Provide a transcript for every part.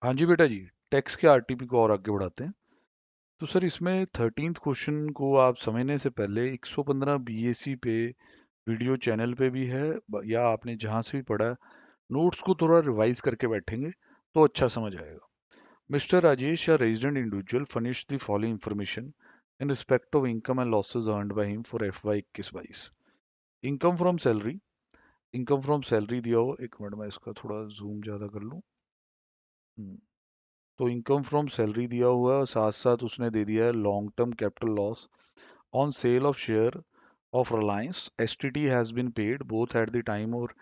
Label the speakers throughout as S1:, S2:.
S1: हाँ जी बेटा जी, टैक्स के आरटीपी को और आगे बढ़ाते हैं। तो सर इसमें 13th क्वेश्चन को आप समझने से पहले 115 बीएससी पे वीडियो चैनल पे भी है, या आपने जहाँ से भी पढ़ा है, नोट्स को थोड़ा रिवाइज करके बैठेंगे तो अच्छा समझ आएगा। मिस्टर राजेश, या resident individual, furnish the following information in respect of income and losses earned by him for FY 21-22। Income from salary दिया हो, एक मिनट में इसका थोड़ा जूम ज़्यादा कर लूँ। हम्म, तो इनकम फ्रॉम सैलरी दिया हुआ है और साथ साथ उसने दे दिया है long term capital loss on sale of share of Reliance STT has been paid both at the time और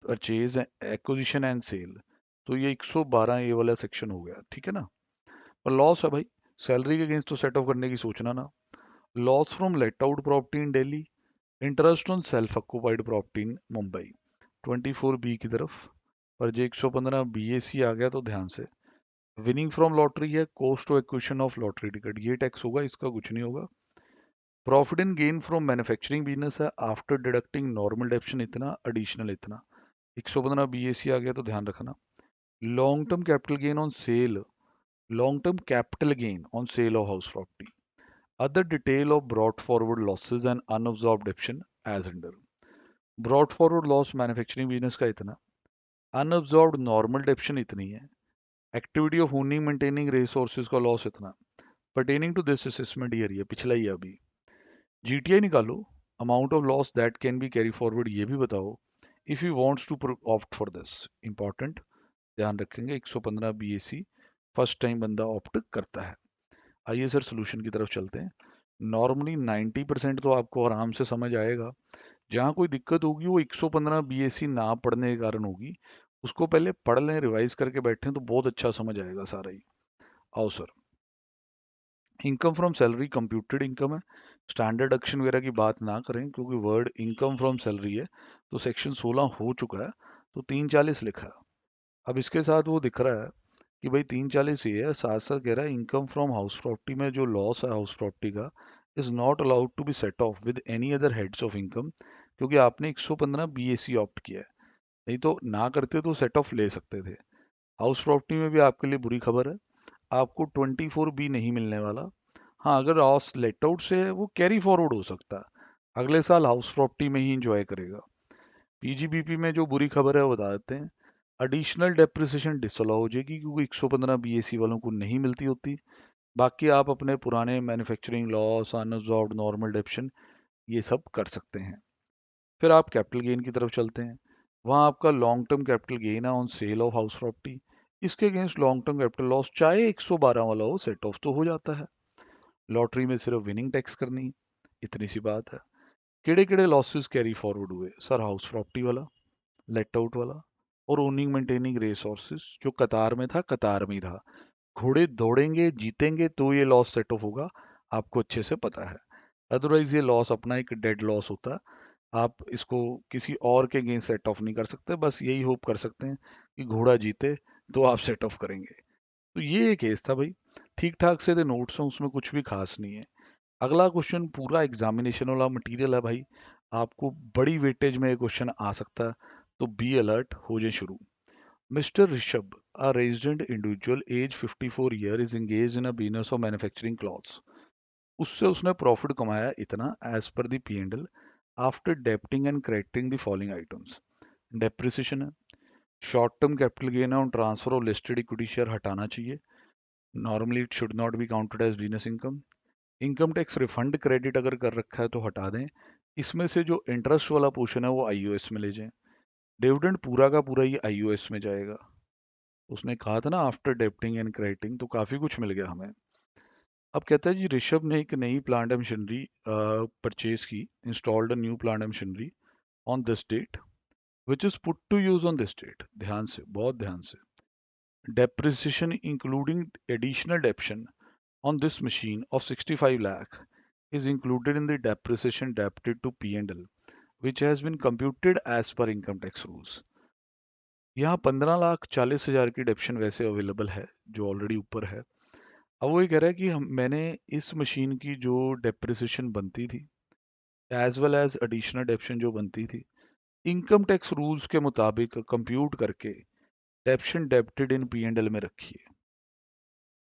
S1: परचेज, एक्विजिशन एंड सेल। तो ये 112 ये वाला सेक्शन हो गया, ठीक है ना। पर लॉस है भाई, सैलरी के अगेंस्ट तो सेट ऑफ करने की सोचना ना। Loss from let out property in Delhi, interest on self occupied property in Mumbai, 24B की तरफ। पर जो 115 BAC आ गया तो ध्यान से। विनिंग फ्रॉम लॉटरी है, cost of acquisition of lottery ticket, ये टैक्स होगा, इसका कुछ नहीं होगा। Profit in gain from manufacturing business है, आफ्टर डिडक्टिंग नॉर्मल डेप्शन इतना, एडिशनल इतना। 115 BAC आ गया तो ध्यान रखना। Long term capital gain on sale, long term capital gain on sale of house property, other detail of brought forward losses and unabsorbed depreciation as under. Brought forward loss manufacturing business का इतना, unabsorbed normal depreciation इतनी है, activity of owning maintaining resources का loss इतना। Pertaining to this assessment year, ये पिछला ही है अभी। जीटीआई निकालो, amount of loss that can be carry forward, ये भी बताओ if you wants to opt for this. Important, ध्यान रखेंगे 115 BAC फर्स्ट टाइम बंदा ऑप्ट करता है। आइए सर सोल्यूशन की तरफ चलते हैं। नॉर्मली 90% तो आपको आराम से समझ आएगा। जहाँ कोई दिक्कत होगी वो 115 BAC ना पढ़ने के कारण होगी। उसको पहले पढ़ लें, रिवाइज करके बैठें तो बहुत अच्छा समझ आएगा सारा ही। आओ sir, income from salary computed income है, स्टैंडर्ड डिडक्शन वगैरह की बात ना करें क्योंकि वर्ड इनकम फ्रॉम सैलरी है। तो सेक्शन 16 हो चुका है, तो 340 लिखा है। अब इसके साथ वो दिख रहा है कि भाई 340 ये है, साथ साथ कह रहा है इनकम फ्रॉम हाउस प्रॉपर्टी में जो लॉस है हाउस प्रॉपर्टी का is not allowed to be set off with any other heads of income, क्योंकि आपने 115 BAC ऑप्ट किया है। नहीं तो ना करते तो सेट ऑफ ले सकते थे। हाउस प्रॉपर्टी में भी आपके लिए बुरी खबर है, आपको 24B नहीं मिलने वाला। हाँ, अगर हाउस लेट आउट से है वो कैरी फॉरवर्ड हो सकता है, अगले साल हाउस प्रॉपर्टी में ही इंजॉय करेगा। पीजीबीपी में जो बुरी खबर है वो बता देते हैं, एडिशनल डेप्रिसिएशन डिसअलाउ हो जाएगी क्योंकि 115 BAC वालों को नहीं मिलती होती। बाकी आप अपने पुराने मैन्युफैक्चरिंग लॉस, अनअब्जॉर्ब्ड नॉर्मल डेप्शन, ये सब कर सकते हैं। फिर आप कैपिटल गेन की तरफ चलते हैं। वहाँ आपका लॉन्ग टर्म कैपिटल गेन है on sale of house property, इसके against long term capital loss चाहे 112 वाला हो सेट ऑफ तो हो जाता है। लॉटरी में सिर्फ विनिंग टैक्स करनी, इतनी सी बात है। केड़े केड़े लॉसेस कैरी फॉरवर्ड हुए सर? हाउस प्रॉपर्टी वाला, लेट आउट वाला, और ओनिंग मेंटेनिंग रिसोर्सेज जो कतार में था, कतार में ही रहा। घोड़े दौड़ेंगे जीतेंगे तो ये लॉस सेट ऑफ होगा, आपको अच्छे से पता है। अदरवाइज ये लॉस अपना एक डेड लॉस होता है, आप इसको किसी और के अगेंस्ट सेट ऑफ नहीं कर सकते। बस यही होप कर सकते हैं कि घोड़ा जीते तो आप सेट ऑफ करेंगे। तो ये एक केस था भाई, ठीक ठाक से नोट्स हैं, उसमें कुछ भी खास नहीं है। अगला क्वेश्चन पूरा एग्जामिनेशन वाला मटेरियल है भाई, आपको बड़ी वेटेज में ये क्वेश्चन आ सकता है, तो बी अलर्ट, हो जाए शुरू। Mister Rishabh, a resident individual age 54 year is engaged in a business of manufacturing clothes। उससे उसने प्रॉफिट कमाया इतना as per the P&L after debiting and crediting the following items. Depreciation है, शॉर्ट टर्म कैपिटल गेन है on transfer of listed equity share, हटाना चाहिए। Normally it should not be counted as business income. Income tax refund credit अगर कर रखा है तो हटा दें। इसमें से जो इंटरेस्ट वाला पोर्शन है वो IOS में ले जाएं। डिविडेंड पूरा का पूरा ही IOS में जाएगा। उसने कहा था ना आफ्टर डेप्टिंग एंड क्रेडिटिंग, तो काफ़ी कुछ मिल गया हमें। अब कहता है जी ऋषभ ने एक नई प्लांट एंड मशीनरी परचेज की, installed new plant and machinery on this date which is put to use on this date. ध्यान से, बहुत ध्यान से। Depreciation including additional depreciation on this machine of 65 lakh is included in the depreciation debited to P&L which has been computed as per income tax rules। यहाँ 15,40,000 की डेप्शन वैसे available है जो ऑलरेडी ऊपर है। अब वो ये कह रहा है कि मैंने इस मशीन की जो डेप्रिसिएशन बनती थी as well as additional depreciation जो बनती थी, इनकम टैक्स रूल्स के मुताबिक कंप्यूट करके depreciation debited in P and L में रखिए।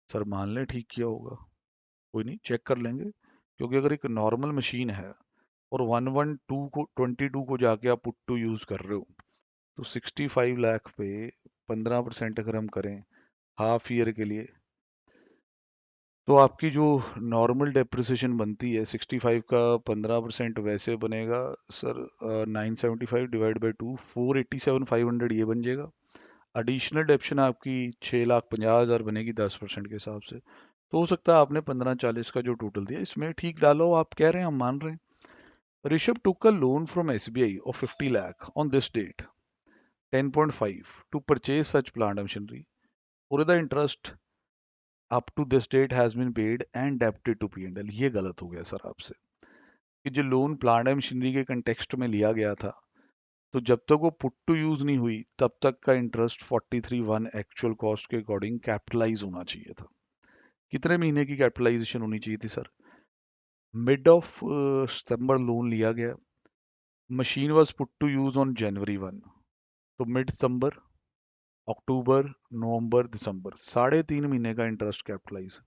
S1: सर मान लें ठीक किया होगा, कोई नहीं, चेक कर लेंगे, क्योंकि अगर एक नॉर्मल मशीन है और 112 को जाके आप पुट टू यूज कर रहे हो, तो 65 लाख पे 15% अगर हम करें हाफ ईयर के लिए, तो आपकी जो नॉर्मल डेप्रिसिएशन बनती है 65 का 15% वैसे बनेगा सर 975 डिवाइड बाई 2, 487,500 ये बन जाएगा। एडिशनल डेप्शन आपकी 6,50,000 बनेगी 10% के हिसाब से। तो हो सकता है आपने 15-40 का जो टोटल दिया इसमें ठीक डालो, आप कह रहे हैं, हम मान रहे हैं। Rishabh took a loan from SBI of 50 lakh on this date 10.5 to purchase such plant machinery, और the interest up to this date has been paid and debited to P&L. ये गलत हो गया सर आपसे, कि जो लोन प्लांट मशीनरी के context में लिया गया था, तो जब तक वो पुट टू यूज नहीं हुई तब तक का इंटरेस्ट 43(1) एक्चुअल कॉस्ट के अकॉर्डिंग कैपिटलाइज होना चाहिए था। कितने महीने की कैपिटलाइजेशन होनी चाहिए थी sir? Mid of September loan लिया गया, machine was put to use on January 1, तो मिड सितंबर, अक्टूबर, नवंबर, दिसंबर, 3.5 महीने का इंटरेस्ट कैपिटलाइज।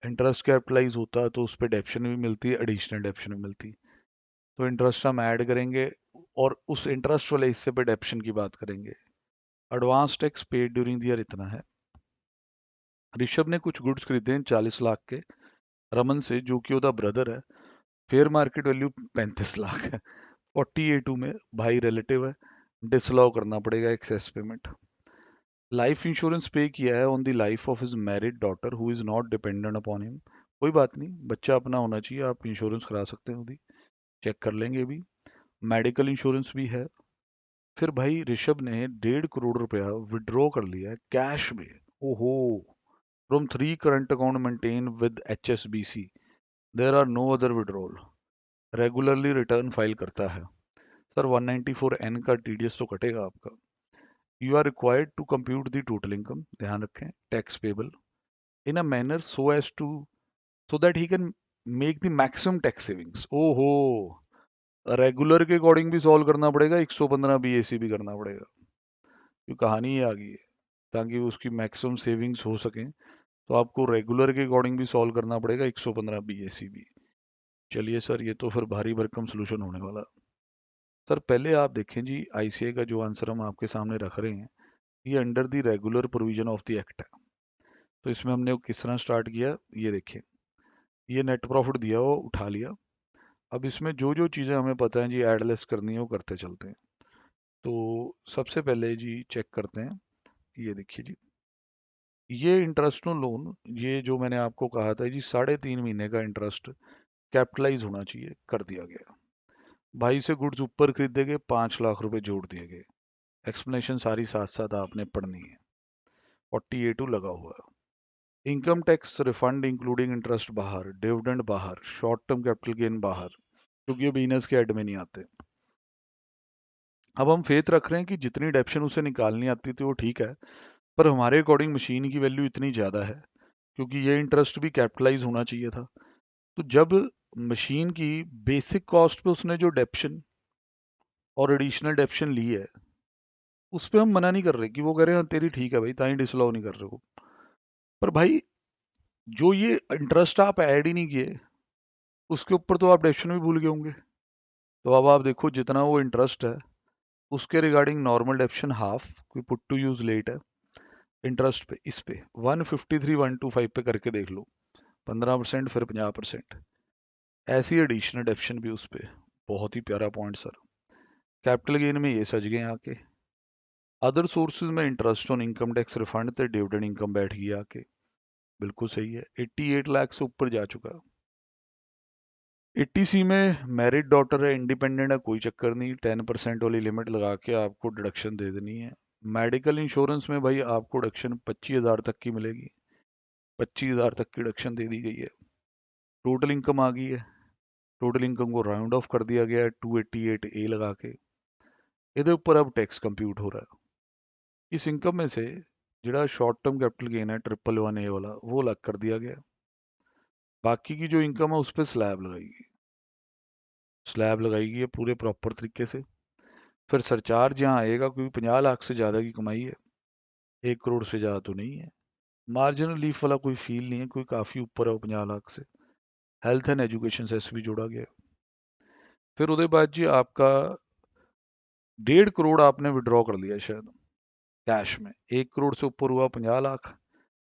S1: इंटरेस्ट कैपिटलाइज होता है तो उस पर डेप्शन भी मिलती है, एडिशनल डेप्शन भी मिलती है। तो इंटरेस्ट हम ऐड करेंगे और उस इंटरेस्ट वाले हिस्से पे डेप्शन की बात करेंगे। Advance tax paid during the year इतना है। ऋषभ ने कुछ गुड्स खरीदे हैं 40 लाख के रमन से, जो कि उसका ब्रदर है। फेयर मार्केट वैल्यू 35 लाख है। 40A2 में भाई रिलेटिव है, डिसअलाउ करना पड़ेगा एक्सेस पेमेंट। लाइफ इंश्योरेंस पे किया है on the life of his married daughter who is not dependent upon him. कोई बात नहीं, बच्चा अपना होना चाहिए, आप इंश्योरेंस करा सकते हैं उसकी, चेक कर लेंगे भी। मेडिकल इंश्योरेंस भी है। फिर भाई ऋषभ ने 1.5 करोड़ रुपया विड्रॉ कर लिया है कैश में। ओहो, from 3 current account maintain with HSBC, there are no other withdrawal, regularly return file करता है। सर 194(n) का TDS तो कटेगा आपका। You are required to compute the total income, ध्यान रखें, tax payable in a manner so as to, so that he can make the maximum tax savings. ओहो, regular के अकॉर्डिंग भी सॉल्व करना पड़ेगा, 115 BAC भी करना पड़ेगा, ये कहानी ही आ गई है। ताकि उसकी मैक्सिमम सेविंग्स हो सकें तो आपको रेगुलर के अकॉर्डिंग भी सॉल्व करना पड़ेगा, 115 BAC भी। चलिए सर, ये तो फिर भारी भरकम सोल्यूशन होने वाला। सर पहले आप देखें जी, ICA का जो आंसर हम आपके सामने रख रहे हैं, ये under the regular provision of the act है। तो इसमें हमने वो किस तरह स्टार्ट किया, ये देखिए, ये नेट प्रॉफिट दिया वो उठा लिया। अब इसमें जो जो चीज़ें हमें पता है जी ऐड लेस करनी है वो करते चलते हैं। तो सबसे पहले जी चेक करते हैं, ये देखिए जी, ये इंटरेस्ट ऑन लोन, ये जो मैंने आपको कहा था जी 3.5 महीने का इंटरेस्ट कैपिटलाइज होना चाहिए, कर दिया गया। भाई से गुड्स ऊपर खरीदे गए, 5 लाख रुपए जोड़ दिए गए। एक्सप्लेनेशन सारी साथ साथ आपने पढ़नी है। 40A2 लगा हुआ है। Income tax refund including interest बाहर, डिविडेंड बाहर, शॉर्ट टर्म कैपिटल गेन बाहर, क्योंकि ये बिजनेस के हेड में नहीं आते। अब हम फेथ रख रहे हैं कि जितनी डेप्शन उसे निकालनी आती थी वो ठीक है, पर हमारे अकॉर्डिंग मशीन की वैल्यू इतनी ज़्यादा है, क्योंकि ये इंटरेस्ट भी कैपिटलाइज होना चाहिए था। तो जब मशीन की बेसिक कॉस्ट पे उसने जो डेप्शन और एडिशनल डेप्शन ली है, उस पे हम मना नहीं कर रहे, कि वो कह रहे हैं तेरी ठीक है भाई, ताई डिसअलाउ नहीं कर रहे हो। पर भाई जो ये इंटरेस्ट आप ऐड ही नहीं किए, उसके ऊपर तो आप डेप्शन भी भूल गए होंगे। तो अब आप देखो, जितना वो इंटरेस्ट है उसके रिगार्डिंग नॉर्मल डेप्शन हाफ, कोई पुट टू यूज लेट है, इंटरेस्ट पे इस पे 153,125 पे करके देख लो, 15% फिर 50%, ऐसी एडिशनल डेप्शन भी उस पे। बहुत ही प्यारा पॉइंट सर। कैपिटल गेन में ये सज गए आके। अदर सोर्सेज में interest on income tax refund थे, डिविडेंड इनकम बैठ गई आके। बिल्कुल सही है, 88 लाख से ऊपर जा चुका। 80C में मैरिड डॉटर है, इंडिपेंडेंट है, कोई चक्कर नहीं, 10% वाली लिमिट लगा के आपको डिडक्शन दे देनी है। मेडिकल इंश्योरेंस में भाई आपको डिडक्शन 25,000 तक की मिलेगी, 25,000 तक की डिडक्शन दे दी गई है। टोटल इनकम आ गई है, टोटल इनकम को राउंड ऑफ कर दिया गया है 288A लगा के। ਇਹਦੇ ਉੱਪਰ अब टैक्स कंप्यूट हो रहा है। इस इनकम में से ਜਿਹੜਾ शॉर्ट टर्म कैपिटल गेन है 111A वाला, वो अलग कर दिया गया। बाकी की जो इनकम है उस पर स्लैब लगाएगी है पूरे प्रॉपर तरीके से। फिर सरचार्ज यहाँ आएगा, क्योंकि 50 लाख से ज़्यादा की कमाई है, 1 करोड़ से ज़्यादा तो नहीं है। मार्जिनल लीफ वाला कोई फील नहीं है, कोई काफ़ी ऊपर है 50 लाख से। हेल्थ एंड एजुकेशन सेस भी जोड़ा गया। फिर उसके बाद जी आपका 1.5 करोड़ आपने विड्रॉ कर लिया शायद कैश में, 1 करोड़ से ऊपर हुआ 50 लाख।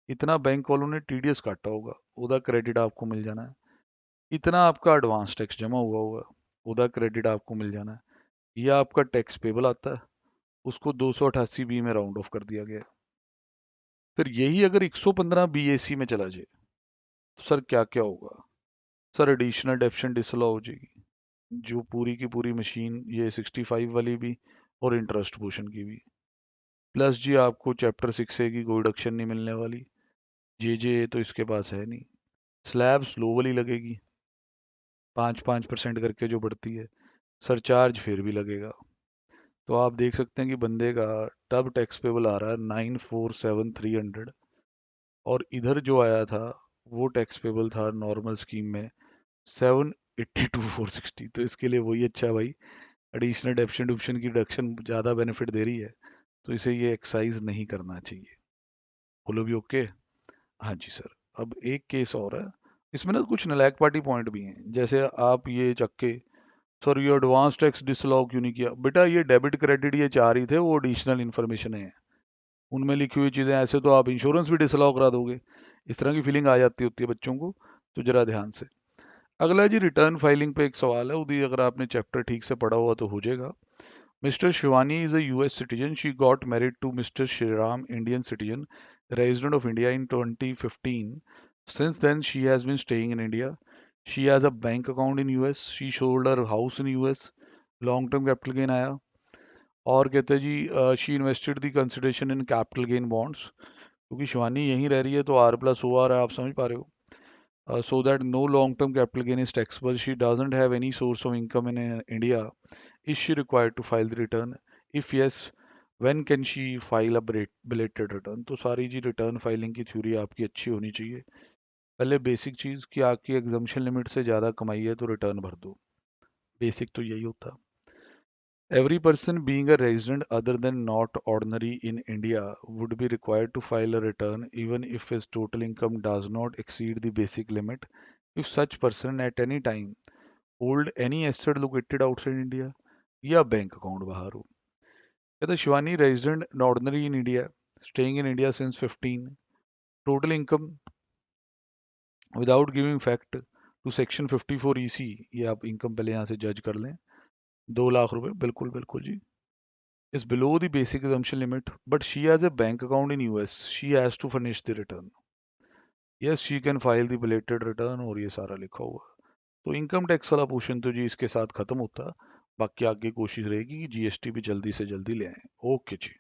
S1: इतना बैंक वालों ने टीडीएस काटा होगा, उदा क्रेडिट आपको मिल जाना है। इतना आपका एडवांस टैक्स जमा हुआ होगा, उदा क्रेडिट आपको मिल जाना है। यह आपका टैक्स पेबल आता है, उसको 288 बी में राउंड ऑफ कर दिया गया। फिर यही अगर 115 बीएसी में चला जाए तो सर क्या क्या होगा? सर एडिशनल डेप्शन डिसअलाउ हो जाएगी, जो पूरी की पूरी मशीन, ये 65 वाली भी और इंटरेस्ट पोर्शन की भी। प्लस जी आपको चैप्टर 6A की कोई डिडक्शन नहीं मिलने वाली, जे तो इसके पास है नहीं। स्लैब स्लो वाली लगेगी, 5-5% करके जो बढ़ती है। सरचार्ज फिर भी लगेगा। तो आप देख सकते हैं कि बंदे का टब टैक्स पेबल आ रहा है 947,300, और इधर जो आया था वो टैक्स पेबल था नॉर्मल स्कीम में 782,460। तो इसके लिए वही अच्छा है भाई, एडिशनल डेप्शन डुप्शन की डिडक्शन ज़्यादा बेनिफिट दे रही है, तो इसे ये एक्साइज नहीं करना चाहिए। बोलो भी ओके? हाँ जी सर। अब एक केस और है, इसमें ना कुछ नलायक पार्टी पॉइंट भी हैं। जैसे आप ये चक्के, सर ये एडवांस टैक्स डिसअलाउ क्यों नहीं किया? बेटा ये डेबिट क्रेडिट ये चाह रही थे, वो एडिशनल इन्फॉर्मेशन है, उनमें लिखी हुई चीज़ें, ऐसे तो आप इंश्योरेंस भी डिसअलाउ करा दोगे। इस तरह की फीलिंग आ जाती होती है बच्चों को, तो जरा ध्यान से। अगला जी रिटर्न फाइलिंग पे एक सवाल है, उदी अगर आपने चैप्टर ठीक से पढ़ा हुआ तो हो जाएगा। Mister Shivani is a US citizen. She got married to Mr. Shriram, Indian citizen, resident of India in 2015. Since then, she has been staying in India. She has a bank account in US. She sold her house in US. Long term capital gain आया। और कहते हैं जी she invested the consideration in capital gain bonds, क्योंकि शिवानी यहीं रह रही है तो आर प्लस ओ आर है, आप समझ पा रहे हो। So that no long term capital gain is taxable, she doesn't have any source of income in India, is she required to file the return? If yes, when can she file a belated return? तो सारी जी return filing की theory आपकी अच्छी होनी चाहिए। पहले basic चीज़ कि आपकी एग्जम्पशन लिमिट से ज़्यादा कमाई है तो रिटर्न भर दो, बेसिक तो यही होता। Every person being a resident other than not ordinary in India would be required to file a return even if his total income does not exceed the basic limit, if such person at any time hold any asset located outside India या bank account बाहर हो। कहता Shivani resident ordinary in India, staying in India since 15, total income without giving fact to section 54 EC, ये आप income पहले यहाँ से जज कर लें, 2 लाख रुपए, बिल्कुल बिल्कुल जी, is below the basic assumption limit, but she has a bank account in US. She has to furnish the return. Yes, she can file the belated return, और ये सारा लिखा हुआ। तो इनकम टैक्स वाला पोर्शन तो जी इसके साथ खत्म होता। बाकी आगे कोशिश रहेगी कि जीएसटी भी जल्दी से जल्दी ले आए। ओके जी।